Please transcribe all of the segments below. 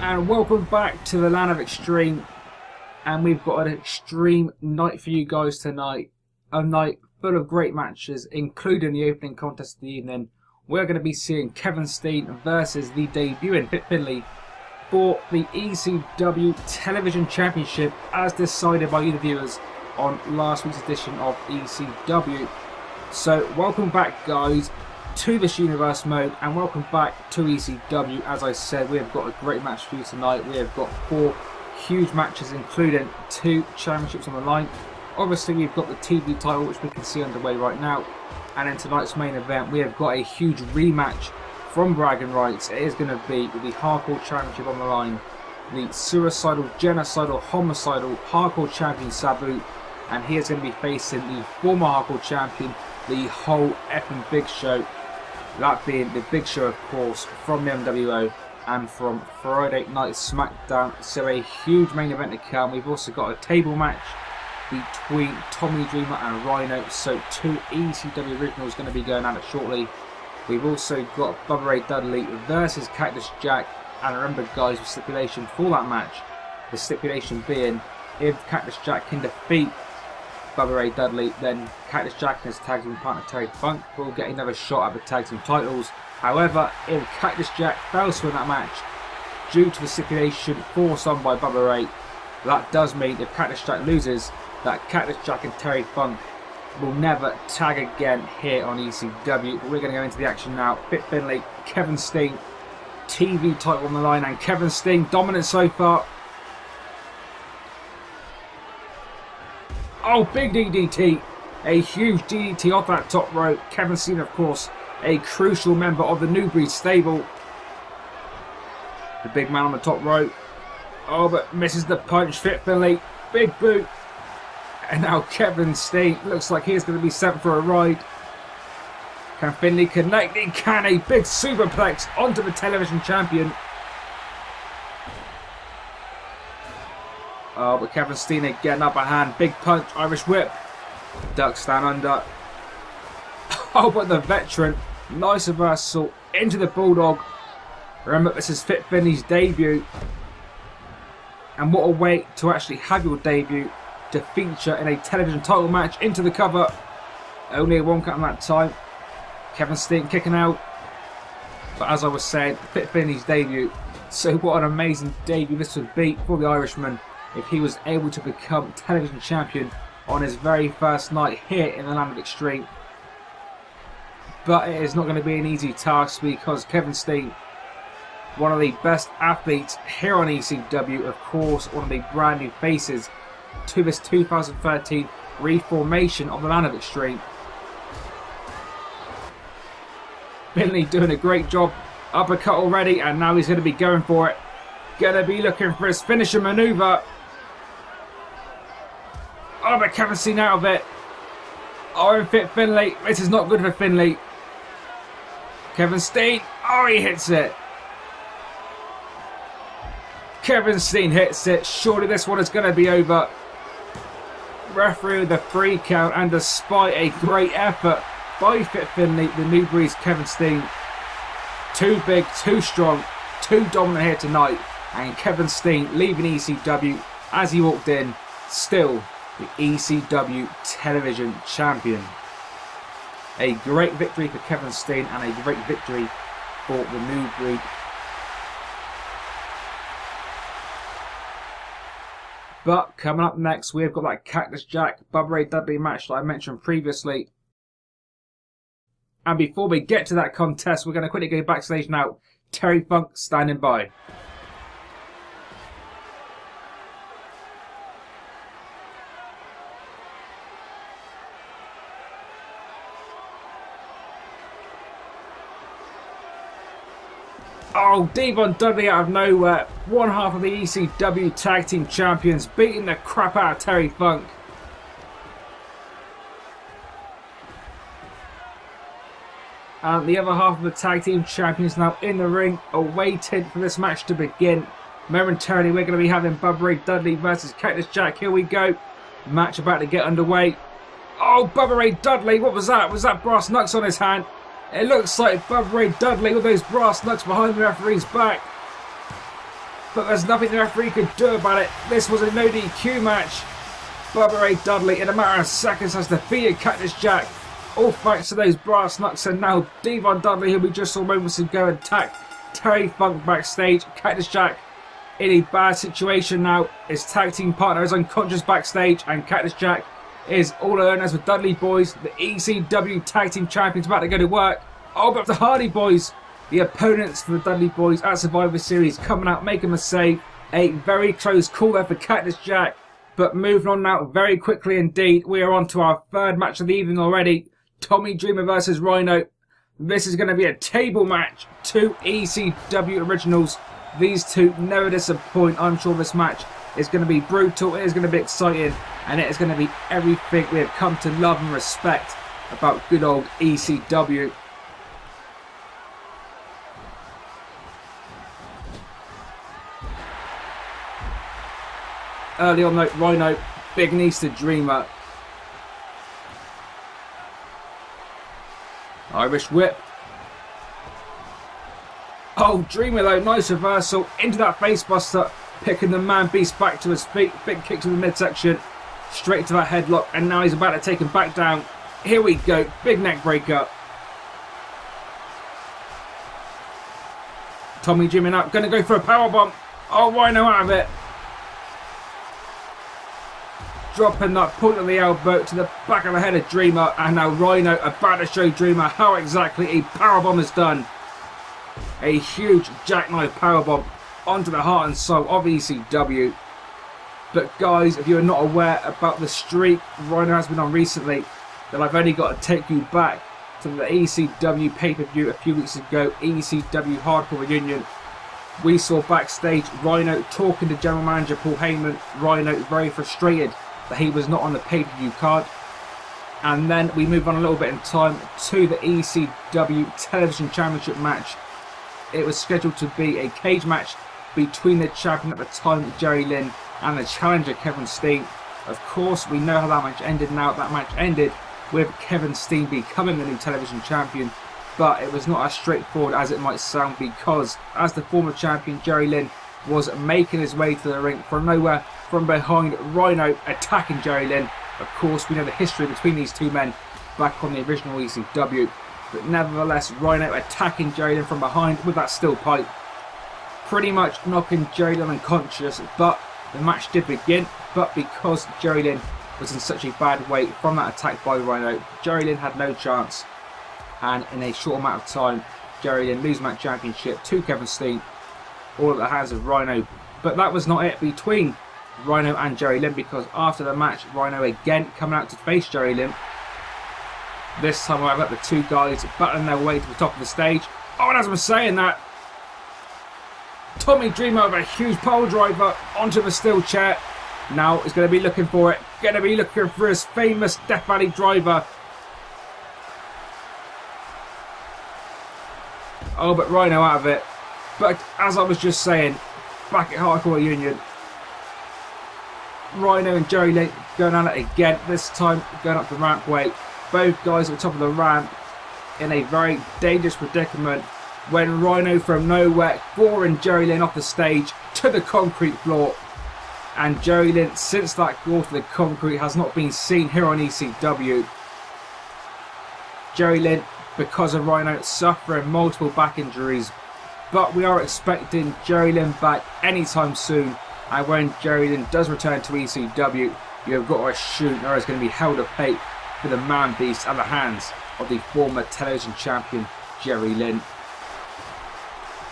And welcome back to the land of extreme, and we've got an extreme night for you guys tonight. A night full of great matches, including the opening contest of the evening. We're going to be seeing Kevin Steen versus the debuting Finlay for the ECW TV Championship, as decided by you the viewers on last week's edition of ECW. So welcome back guys to this universe mode, and welcome back to ECW. As I said, we have got a great match for you tonight. We have got 4 huge matches, including 2 championships on the line. Obviously we've got the TV title, which we can see underway right now, and in tonight's main event we have got a huge rematch from bragging rights. It is going to be the Hardcore Championship on the line. The suicidal, genocidal, homicidal Hardcore Champion Sabu, and he is going to be facing the former Hardcore Champion, the whole effing Big Show. That being the Big Show, of course, from the MWO and from Friday Night SmackDown. So a huge main event to come. We've also got a table match between Tommy Dreamer and Rhino. So 2 ECW originals going to be going at it shortly. We've also got Bubba Dudley versus Cactus Jack. And remember guys, the stipulation for that match, the stipulation being, if Cactus Jack can defeat Bubba Dudley, then Cactus Jack and his tag team partner Terry Funk will get another shot at the tag team titles. However, if Cactus Jack fails to win that match due to the stipulation forced on by Bubba Ray, that does mean if Cactus Jack loses, that Cactus Jack and Terry Funk will never tag again here on ECW. But we're going to go into the action now. Finlay, Kevin Steen, TV title on the line, and Kevin Steen dominant so far. Oh, big DDT. A huge DDT off that top rope. Kevin Steen, of course, a crucial member of the New Breed stable. The big man on the top rope. Oh, but misses the punch. Finlay, big boot. And now Kevin Steen looks like he's going to be sent for a ride. Can Finlay connect? He can. A big superplex onto the television champion. Oh, but Kevin Steen again, upper hand, big punch, Irish whip, ducks down under. Oh, but the veteran, nice reversal into the Bulldog. Remember, this is Finlay's debut, and what a way to actually have your debut to feature in a television title match. Into the cover, only a 1 count in that time. Kevin Steen kicking out, but as I was saying, Finlay's debut. So what an amazing debut this would be for the Irishman if he was able to become television champion on his very first night here in the land of extreme. But it is not going to be an easy task, because Kevin Steen, one of the best athletes here on ECW, of course, one of the brand new faces to this 2013 reformation of the land of extreme. Finlay doing a great job, uppercut already, and now he's going to be going for it. Going to be looking for his finisher maneuver. Oh, but Kevin Steen out of it. Oh, and Finlay. This is not good for Finlay. Kevin Steen. Oh, he hits it. Kevin Steen hits it. Surely this one is going to be over. Referee with a 3 count, and despite a great effort by Finlay, the New Breed's Kevin Steen, too big, too strong, too dominant here tonight. And Kevin Steen leaving ECW as he walked in, still the ECW television champion. A great victory for Kevin Steen, and a great victory for the New Breed. But coming up next, we've got that Cactus Jack Bubba Dudley match that I mentioned previously. And before we get to that contest, we're going to quickly go backstage now. Terry Funk standing by. Oh, Devon Dudley out of nowhere, one half of the ECW Tag Team Champions, beating the crap out of Terry Funk. And the other half of the Tag Team Champions now in the ring, awaiting for this match to begin. Momentarily, we're going to be having Bubba Dudley versus Cactus Jack. Here we go. Match about to get underway. Oh, Bubba Dudley, what was that? Was that brass knucks on his hand? It looks like Bubba Dudley with those brass knucks behind the referee's back. but there's nothing the referee could do about it. This was a no DQ match. Bubba Ray Dudley in a matter of seconds has defeated Cactus Jack. All thanks to those brass knucks, and now Devon Dudley, who we just saw moments ago, attack Terry Funk backstage. Cactus Jack in a bad situation now. His tag team partner is unconscious backstage, and Cactus Jack is all alone as with Dudley Boyz, the ECW Tag Team Champions, about to go to work. Oh, but the Hardy Boys, the opponents for the Dudley Boyz at Survivor Series, coming out making a save. A very close call there for Cactus Jack. But moving on now very quickly indeed, we are on to our third match of the evening already. Tommy Dreamer versus Rhino. This is going to be a table match. Two ECW originals. These two never disappoint. I'm sure this match is going to be brutal. It is going to be exciting. And it is going to be everything we have come to love and respect about good old ECW. Early on though, Rhino, big knees to Dreamer. Irish whip. Oh, Dreamer though, nice reversal into that facebuster, picking the man beast back to his feet. Big kick to the midsection, straight to that headlock, and now he's about to take him back down. Here we go, big neck breaker. Tommy Dreamer up, gonna go for a powerbomb. Oh, Rhino out of it. Dropping that point of the elbow to the back of the head of Dreamer, and now Rhino about to show Dreamer how exactly a powerbomb is done. A huge jackknife powerbomb onto the heart and soul of ECW. But guys, if you're not aware about the streak Rhino has been on recently, then I've only got to take you back to the ECW pay-per-view a few weeks ago, ECW Hardcore Reunion. We saw backstage Rhino talking to General Manager Paul Heyman. Rhino very frustrated that he was not on the pay-per-view card. And then we move on a little bit in time to the ECW Television Championship match. It was scheduled to be a cage match between the champion at the time, Jerry Lynn, and the challenger, Kevin Steen. Of course, we know how that match ended now. That match ended with Kevin Steen becoming the new television champion. But it was not as straightforward as it might sound, because as the former champion, Jerry Lynn was making his way to the ring from nowhere, from behind, Rhino attacking Jerry Lynn. Of course, we know the history between these two men back on the original ECW. But nevertheless, Rhino attacking Jerry Lynn from behind with that steel pipe, pretty much knocking Jerry Lynn unconscious. But the match did begin, but because Jerry Lynn was in such a bad way from that attack by Rhino, Jerry Lynn had no chance. And in a short amount of time, Jerry Lynn loses that championship to Kevin Steen, all at the hands of Rhino. But that was not it between Rhino and Jerry Lynn, because after the match, Rhino again coming out to face Jerry Lynn. This time I've got the two guys battling their way to the top of the stage. Oh, and as I'm saying that, Tommy Dreamer with a huge pole driver onto the steel chair. Now he's going to be looking for it. Going to be looking for his famous Death Valley driver. Oh, but Rhino out of it. But as I was just saying, back at Hardcore Union, Rhino and Jerry Lynn going at it again. This time going up the rampway. Both guys at the top of the ramp in a very dangerous predicament, when Rhino from nowhere goring Jerry Lynn off the stage to the concrete floor. And Jerry Lynn, since that gore to the concrete, has not been seen here on ECW. Jerry Lynn, because of Rhino, suffering multiple back injuries. But we are expecting Jerry Lynn back anytime soon. And when Jerry Lynn does return to ECW, you have got to assume there is going to be hell to pay for the man beast at the hands of the former television champion, Jerry Lynn.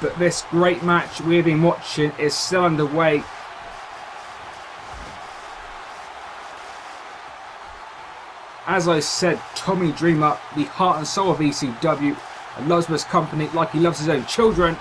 But this great match we have been watching is still underway. As I said, Tommy Dreamer, the heart and soul of ECW, and loves this company like he loves his own children.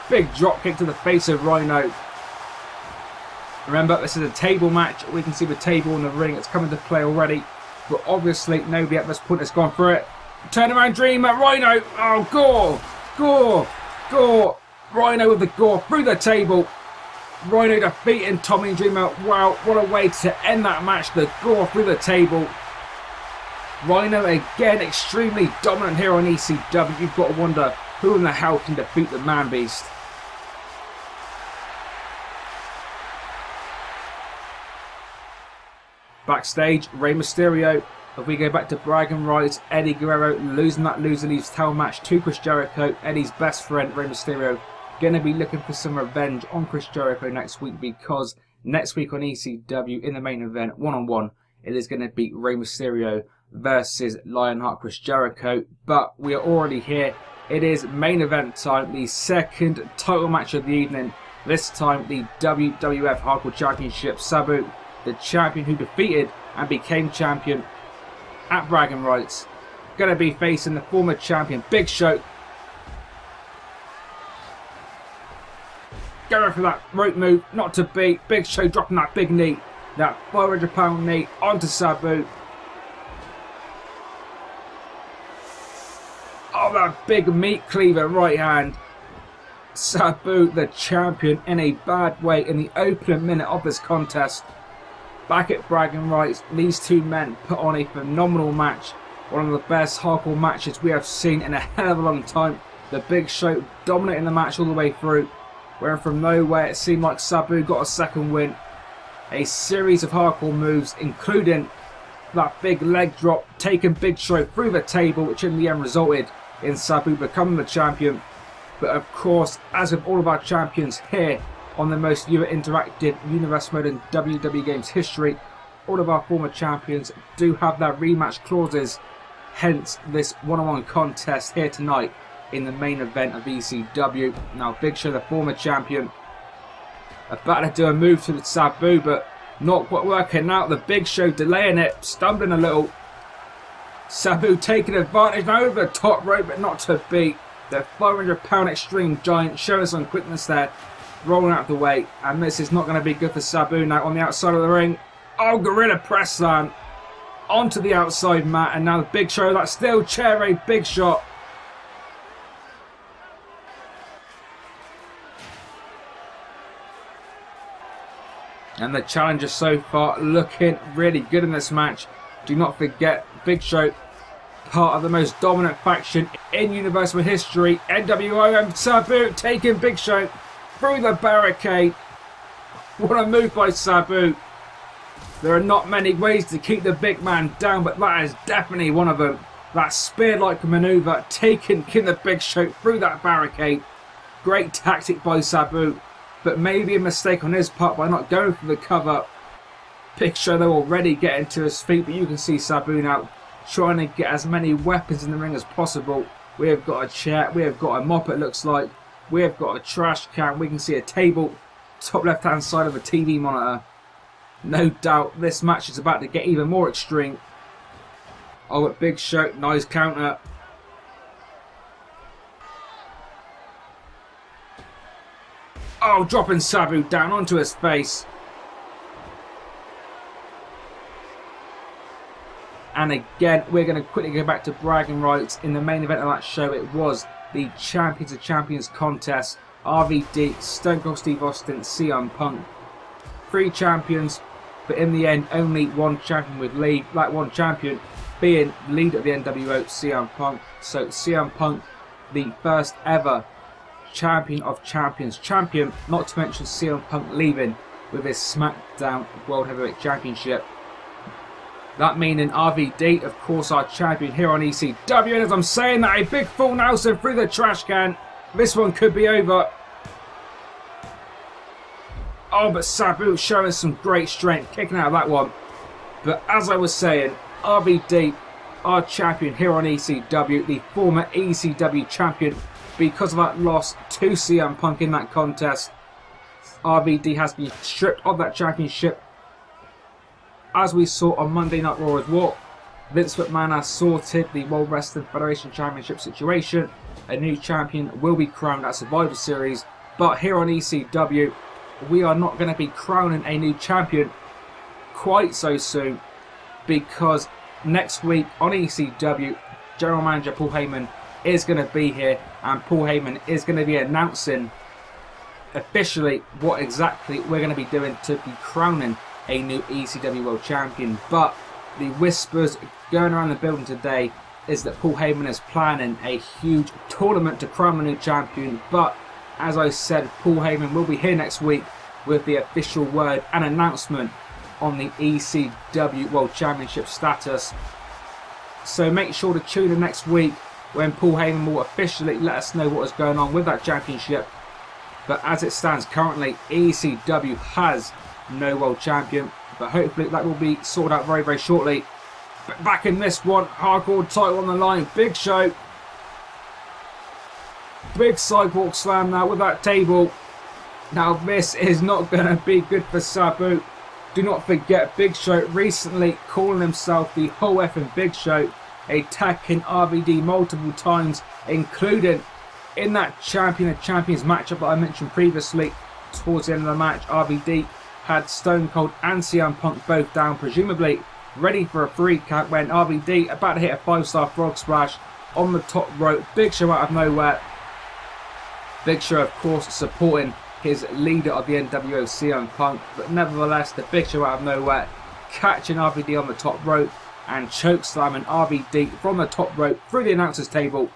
Big drop kick to the face of Rhino. Remember, this is a table match. We can see the table in the ring. It's come into play already. But obviously, nobody at this point has gone for it. Turn around Dreamer, Rhino. Oh, gore, gore, gore. Rhino with the gore through the table. Rhino defeating Tommy Dreamer. Wow, what a way to end that match. The gore through the table. Rhino again extremely dominant here on ECW. You've got to wonder who in the hell can defeat the man beast. Backstage, Rey Mysterio. If we go back to bragging rights, Eddie Guerrero losing that loser leaves title match to Chris Jericho. Eddie's best friend, Rey Mysterio, going to be looking for some revenge on Chris Jericho next week, because next week on ECW in the main event, one-on-one, it is going to be Rey Mysterio versus Lionheart Chris Jericho. But we are already here. It is main event time, the second title match of the evening. This time the WWF Hardcore Championship. Sabu, the champion who defeated and became champion at bragging rights, going to be facing the former champion Big Show. Going for that rope move, not to beat. Big Show dropping that big knee, that 500-pound knee onto Sabu. Oh, that big meat cleaver right hand. Sabu, the champion, in a bad way in the opening minute of this contest. Back at bragging rights, these two men put on a phenomenal match. One of the best hardcore matches we have seen in a hell of a long time. The Big Show dominating the match all the way through, where from nowhere it seemed like Sabu got a second win. A series of hardcore moves, including that big leg drop, taking Big Show through the table, which in the end resulted in Sabu becoming the champion. But of course, as with all of our champions here on the most viewer interactive universe mode in WWE Games history, all of our former champions do have their rematch clauses. Hence this one-on-one contest here tonight in the main event of ECW. Now Big Show, the former champion, about to do a move to the Sabu, but not quite working out. The Big Show delaying it, stumbling a little. Sabu taking advantage now over the top rope, but not to beat. The 500-pound extreme giant showing some quickness there, rolling out of the way, and this is not going to be good for Sabu now on the outside of the ring. Oh, gorilla press slam onto the outside mat, and now the Big Show, that steel chair, a big shot. And the challengers so far looking really good in this match. Do not forget, Big Show, part of the most dominant faction in Universal history, NWO, and Sabu taking Big Show through the barricade. What a move by Sabu. There are not many ways to keep the big man down, but that is definitely one of them. That spear-like maneuver, taking the Big Show through that barricade. Great tactic by Sabu, but maybe a mistake on his part by not going for the cover. Big Show though already getting to his feet, but you can see Sabu now trying to get as many weapons in the ring as possible. We have got a chair, we have got a mop it looks like, we have got a trash can, we can see a table, top left hand side of a TV monitor. No doubt this match is about to get even more extreme. Oh, but Big Show, nice counter. Oh, dropping Sabu down onto his face. And again, we're going to quickly go back to bragging rights. In the main event of that show, it was the Champions of Champions contest. RVD, Stone Cold Steve Austin, CM Punk. 3 champions, but in the end, only one champion would leave. That one champion being the leader of the NWO, CM Punk. So CM Punk, the first ever Champion of Champions champion, not to mention CM Punk leaving with his SmackDown World Heavyweight Championship. That meaning RVD, of course, our champion here on ECW. And as I'm saying that, a big full Nelson through the trash can. This one could be over. Oh, but Sabu showing some great strength, kicking out of that one. But as I was saying, RVD, our champion here on ECW, the former ECW champion, because of that loss to CM Punk in that contest, RVD has been stripped of that championship. As we saw on Monday Night Raw as well, Vince McMahon has sorted the World Wrestling Federation Championship situation. A new champion will be crowned at Survivor Series. But here on ECW, we are not going to be crowning a new champion quite so soon, because next week on ECW, General Manager Paul Heyman is going to be here, and Paul Heyman is going to be announcing officially what exactly we're going to be doing to be crowning a new ECW World Champion. But the whispers going around the building today is that Paul Heyman is planning a huge tournament to crown a new champion. But as I said, Paul Heyman will be here next week with the official word and announcement on the ECW World Championship status. So make sure to tune in next week when Paul Heyman will officially let us know what is going on with that championship. But as it stands currently, ECW has no world champion, but hopefully that will be sorted out very, very shortly. But back in this one, hardcore title on the line, Big Show. Big sidewalk slam now with that table. Now this is not going to be good for Sabu. Do not forget Big Show recently calling himself the whole effing Big Show, attacking RVD multiple times, including in that Champion of Champions matchup that I mentioned previously. Towards the end of the match, RVD had Stone Cold and CM Punk both down, presumably ready for a 3 count, when RVD about to hit a 5-star frog splash on the top rope. Big Show out of nowhere. Big Show, of course, supporting his leader of the NWO, CM Punk, but nevertheless, the Big Show out of nowhere, catching RVD on the top rope and choke slamming RVD from the top rope through the announcer's table,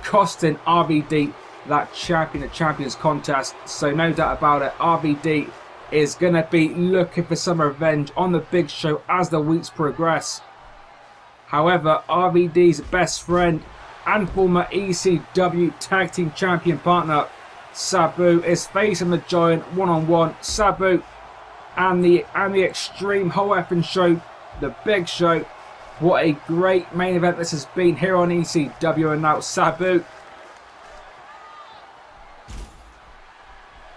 costing RVD that Champion of Champions contest. So no doubt about it, RVD is going to be looking for some revenge on the Big Show as the weeks progress. However, RVD's best friend and former ECW Tag Team Champion partner, Sabu, is facing the Giant one-on-one. Sabu and the Extreme whole effing show, the Big Show. What a great main event this has been here on ECW, and now Sabu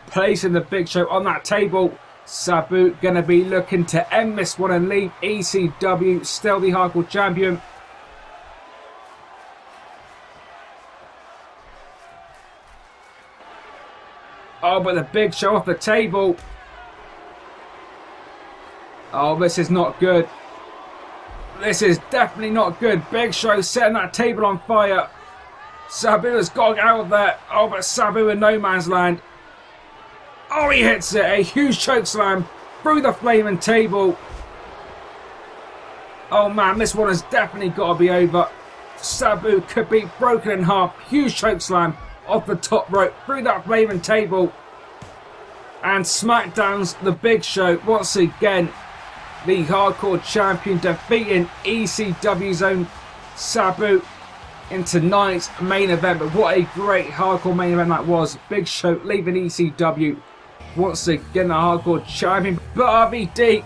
placing the Big Show on that table. Sabu going to be looking to end this one and leave ECW still the hardcore champion. Oh, but the Big Show off the table. Oh, this is not good. This is definitely not good. Big Show setting that table on fire. Sabu has got to get out of there. Oh, but Sabu in no man's land. Oh, he hits it. A huge choke slam through the flaming table. Oh, man, this one has definitely got to be over. Sabu could be broken in half. Huge choke slam off the top rope through that flaming table. And SmackDown's the Big Show once again, the hardcore champion, defeating ECW's own Sabu in tonight's main event. But what a great hardcore main event that was. Big Show leaving ECW once again the hardcore champion. But RVD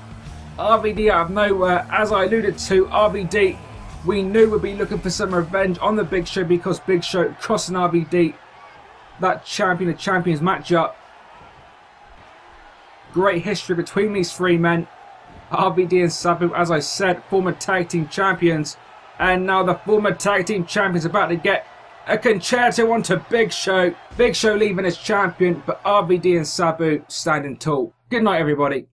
out of nowhere, as I alluded to, RVD we knew would be looking for some revenge on the Big Show, because Big Show costing RVD that Champion of Champions matchup. Great history between these three men. RVD and Sabu, as I said, former tag team champions. And now the former tag team champions about to get a concerto onto Big Show. Big Show leaving as champion, but RVD and Sabu standing tall. Good night, everybody.